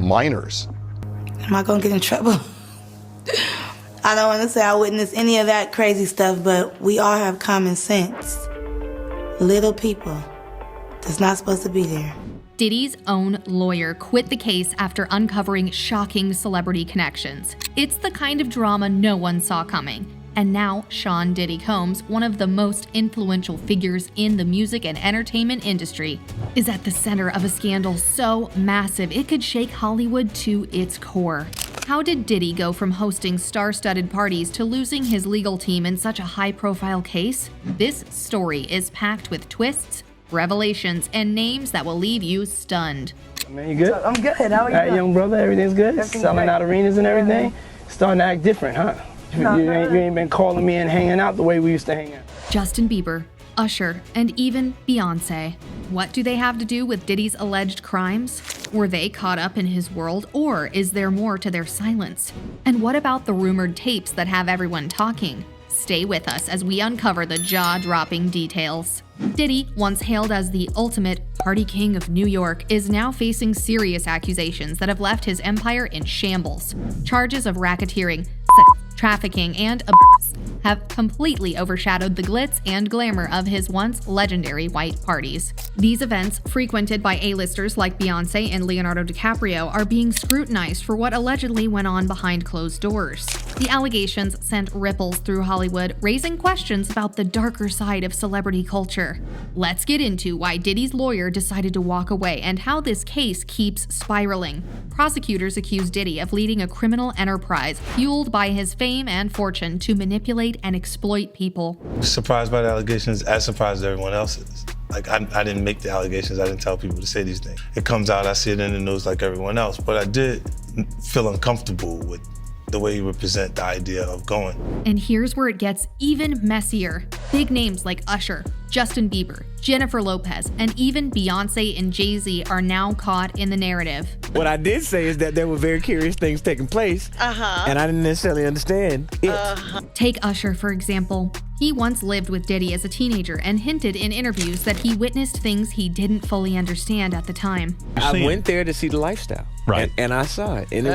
minors. Am I gonna get in trouble? I don't want to say I witnessed any of that crazy stuff, but we all have common sense. Little people that's not supposed to be there. Diddy's own lawyer quit the case after uncovering shocking celebrity connections. It's the kind of drama no one saw coming. And now, Sean Diddy Combs, one of the most influential figures in the music and entertainment industry, is at the center of a scandal so massive it could shake Hollywood to its core. How did Diddy go from hosting star-studded parties to losing his legal team in such a high-profile case? This story is packed with twists, revelations, and names that will leave you stunned. Man, you good? I'm good. How are you? All right, young brother, everything's good? Everything's Selling great. out arenas and everything? Starting to act different, huh? No. You ain't been calling me and hanging out the way we used to hang out. Justin Bieber, Usher, and even Beyonce. What do they have to do with Diddy's alleged crimes? Were they caught up in his world, or is there more to their silence? And what about the rumored tapes that have everyone talking? Stay with us as we uncover the jaw-dropping details. Diddy, once hailed as the ultimate party king of New York, is now facing serious accusations that have left his empire in shambles. Charges of racketeering, sex trafficking, and abuse have completely overshadowed the glitz and glamour of his once legendary white parties. These events, frequented by A-listers like Beyonce and Leonardo DiCaprio, are being scrutinized for what allegedly went on behind closed doors. The allegations sent ripples through Hollywood, raising questions about the darker side of celebrity culture. Let's get into why Diddy's lawyer decided to walk away and how this case keeps spiraling. Prosecutors accuse Diddy of leading a criminal enterprise fueled by his fame and fortune to manipulate and exploit people. Surprised by the allegations, as surprised as everyone else is. Like, I didn't make the allegations, I didn't tell people to say these things. It comes out, I see it in the news like everyone else, but I did feel uncomfortable with the way you represent the idea of going. And here's where it gets even messier. Big names like Usher, Justin Bieber, Jennifer Lopez, and even Beyonce and Jay-Z are now caught in the narrative. What I did say is that there were very curious things taking place, and I didn't necessarily understand it. Take Usher, for example. He once lived with Diddy as a teenager and hinted in interviews that he witnessed things he didn't fully understand at the time. I went there to see the lifestyle, Right. and I saw it, and it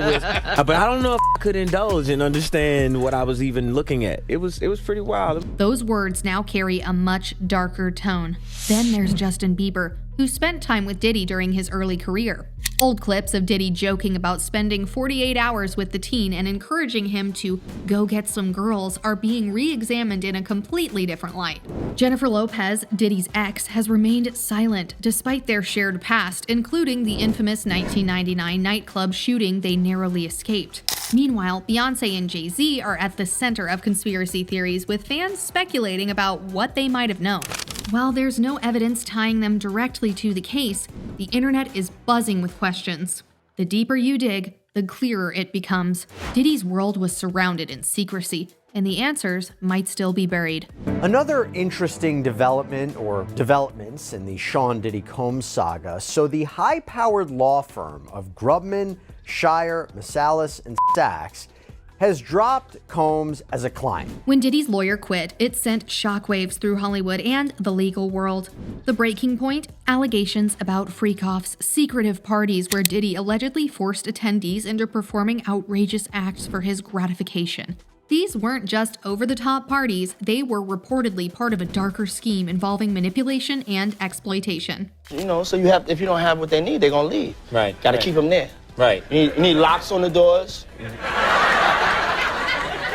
was, but I don't know if I could indulge and understand what I was even looking at. It was pretty wild. Those words now carry a much darker tone. Then there's Justin Bieber, who spent time with Diddy during his early career. Old clips of Diddy joking about spending 48 hours with the teen and encouraging him to go get some girls are being re-examined in a completely different light. Jennifer Lopez, Diddy's ex, has remained silent despite their shared past, including the infamous 1999 nightclub shooting they narrowly escaped. Meanwhile, Beyonce and Jay-Z are at the center of conspiracy theories, with fans speculating about what they might have known. While there's no evidence tying them directly to the case, the internet is buzzing with questions. The deeper you dig, the clearer it becomes. Diddy's world was surrounded in secrecy, and the answers might still be buried. Another interesting development or developments in the Sean Diddy Combs saga. So the high-powered law firm of Grubman, Shire, Masalis, and Sachs has dropped Combs as a client. When Diddy's lawyer quit, it sent shockwaves through Hollywood and the legal world. The breaking point? Allegations about freak-offs, secretive parties where Diddy allegedly forced attendees into performing outrageous acts for his gratification. These weren't just over-the-top parties, they were reportedly part of a darker scheme involving manipulation and exploitation. You know, so if you don't have what they need, they're gonna leave. Right. Gotta keep them there. Right. You need locks on the doors.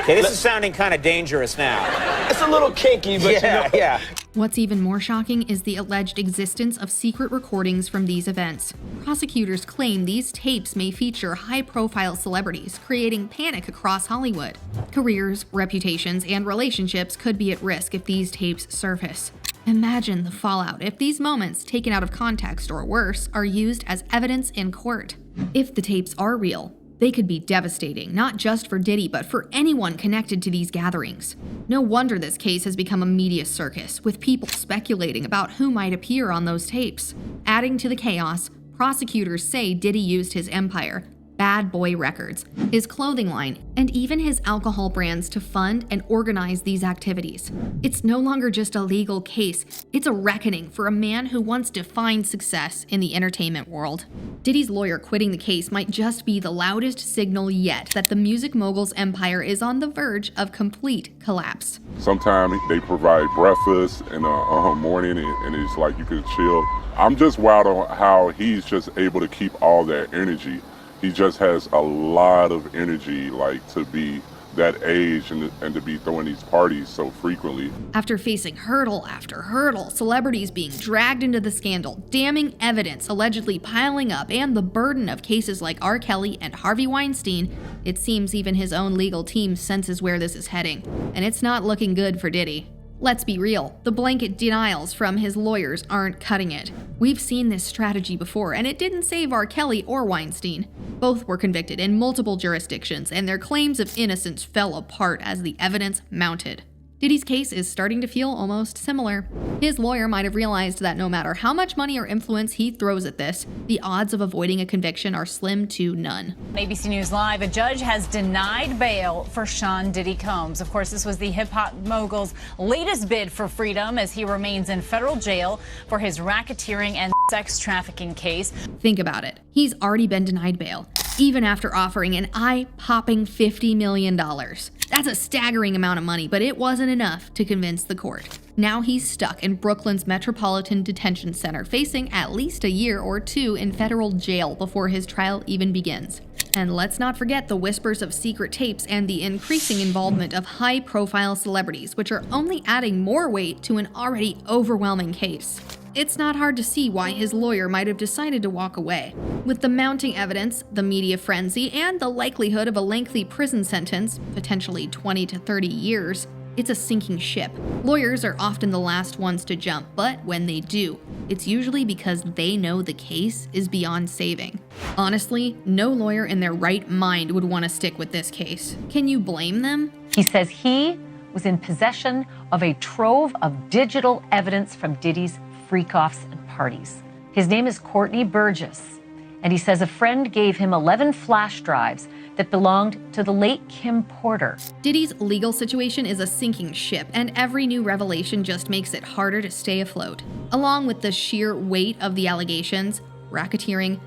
Okay, this is sounding kind of dangerous now. It's a little kinky, but Yeah. What's even more shocking is the alleged existence of secret recordings from these events. Prosecutors claim these tapes may feature high-profile celebrities, creating panic across Hollywood. Careers, reputations, and relationships could be at risk if these tapes surface. Imagine the fallout if these moments, taken out of context or worse, are used as evidence in court. If the tapes are real, they could be devastating, not just for Diddy, but for anyone connected to these gatherings. No wonder this case has become a media circus, with people speculating about who might appear on those tapes. Adding to the chaos, prosecutors say Diddy used his empire, Bad Boy Records, his clothing line, and even his alcohol brands to fund and organize these activities. It's no longer just a legal case, it's a reckoning for a man who once defined success in the entertainment world. Diddy's lawyer quitting the case might just be the loudest signal yet that the music mogul's empire is on the verge of complete collapse. Sometimes they provide breakfast in the morning and it's like you can chill. I'm just wild on how he's just able to keep all that energy. He just has a lot of energy, like, to be that age and to be throwing these parties so frequently. After facing hurdle after hurdle, celebrities being dragged into the scandal, damning evidence allegedly piling up, and the burden of cases like R. Kelly and Harvey Weinstein, it seems even his own legal team senses where this is heading. And it's not looking good for Diddy. Let's be real, the blanket denials from his lawyers aren't cutting it. We've seen this strategy before, and it didn't save R. Kelly or Weinstein. Both were convicted in multiple jurisdictions, and their claims of innocence fell apart as the evidence mounted. Diddy's case is starting to feel almost similar. His lawyer might have realized that no matter how much money or influence he throws at this, the odds of avoiding a conviction are slim to none. ABC News Live, a judge has denied bail for Sean Diddy Combs. Of course, this was the hip-hop mogul's latest bid for freedom as he remains in federal jail for his racketeering and sex trafficking case. Think about it. He's already been denied bail, even after offering an eye-popping $50 million. That's a staggering amount of money, but it wasn't enough to convince the court. Now he's stuck in Brooklyn's Metropolitan Detention Center, facing at least a year or two in federal jail before his trial even begins. And let's not forget the whispers of secret tapes and the increasing involvement of high-profile celebrities, which are only adding more weight to an already overwhelming case. It's not hard to see why his lawyer might have decided to walk away. With the mounting evidence, the media frenzy, and the likelihood of a lengthy prison sentence, potentially 20 to 30 years, it's a sinking ship. Lawyers are often the last ones to jump, but when they do, it's usually because they know the case is beyond saving. Honestly, no lawyer in their right mind would want to stick with this case. Can you blame them? He says he was in possession of a trove of digital evidence from Diddy's freak-offs and parties. His name is Courtney Burgess, and he says a friend gave him 11 flash drives that belonged to the late Kim Porter. Diddy's legal situation is a sinking ship, and every new revelation just makes it harder to stay afloat. Along with the sheer weight of the allegations, racketeering,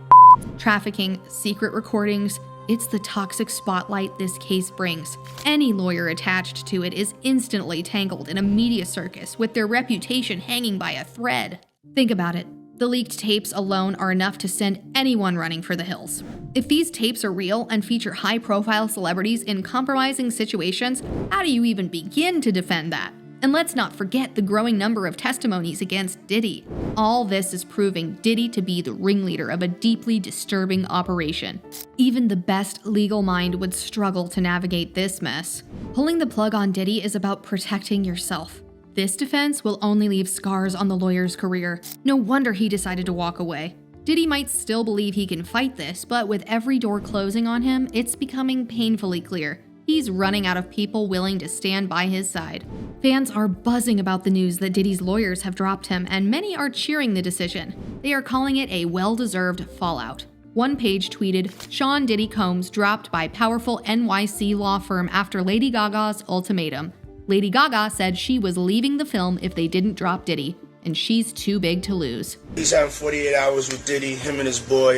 trafficking, secret recordings, it's the toxic spotlight this case brings. Any lawyer attached to it is instantly tangled in a media circus with their reputation hanging by a thread. Think about it. The leaked tapes alone are enough to send anyone running for the hills. If these tapes are real and feature high-profile celebrities in compromising situations, how do you even begin to defend that? And let's not forget the growing number of testimonies against Diddy. All this is proving Diddy to be the ringleader of a deeply disturbing operation. Even the best legal mind would struggle to navigate this mess. Pulling the plug on Diddy is about protecting yourself. This defense will only leave scars on the lawyer's career. No wonder he decided to walk away. Diddy might still believe he can fight this, but with every door closing on him, it's becoming painfully clear. He's running out of people willing to stand by his side. Fans are buzzing about the news that Diddy's lawyers have dropped him, and many are cheering the decision. They are calling it a well-deserved fallout. One page tweeted, "Sean Diddy Combs dropped by powerful NYC law firm after Lady Gaga's ultimatum." Lady Gaga said she was leaving the film if they didn't drop Diddy, and she's too big to lose. He's having 48 hours with Diddy, him and his boy.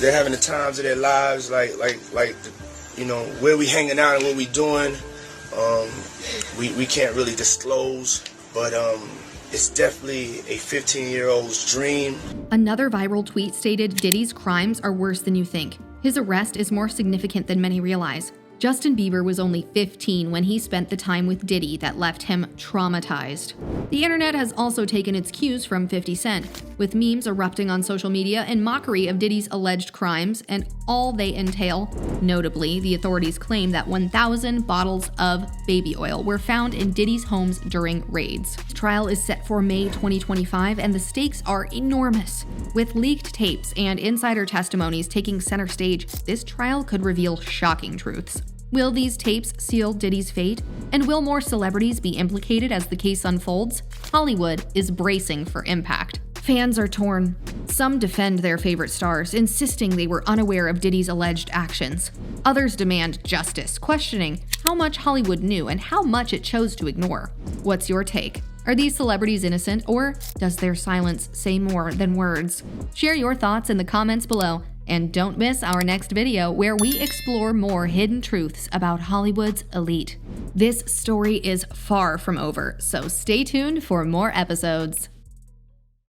They're having the times of their lives, you know, where we hanging out and what we doing. We can't really disclose, but it's definitely a 15-year-old's dream. Another viral tweet stated Diddy's crimes are worse than you think. His arrest is more significant than many realize. Justin Bieber was only 15 when he spent the time with Diddy that left him traumatized. The internet has also taken its cues from 50 Cent, with memes erupting on social media in mockery of Diddy's alleged crimes and all they entail. Notably, the authorities claim that 1,000 bottles of baby oil were found in Diddy's homes during raids. The trial is set for May 2025, and the stakes are enormous. With leaked tapes and insider testimonies taking center stage, this trial could reveal shocking truths. Will these tapes seal Diddy's fate? And will more celebrities be implicated as the case unfolds? Hollywood is bracing for impact. Fans are torn. Some defend their favorite stars, insisting they were unaware of Diddy's alleged actions. Others demand justice, questioning how much Hollywood knew and how much it chose to ignore. What's your take? Are these celebrities innocent, or does their silence say more than words? Share your thoughts in the comments below, and don't miss our next video where we explore more hidden truths about Hollywood's elite. This story is far from over, so stay tuned for more episodes.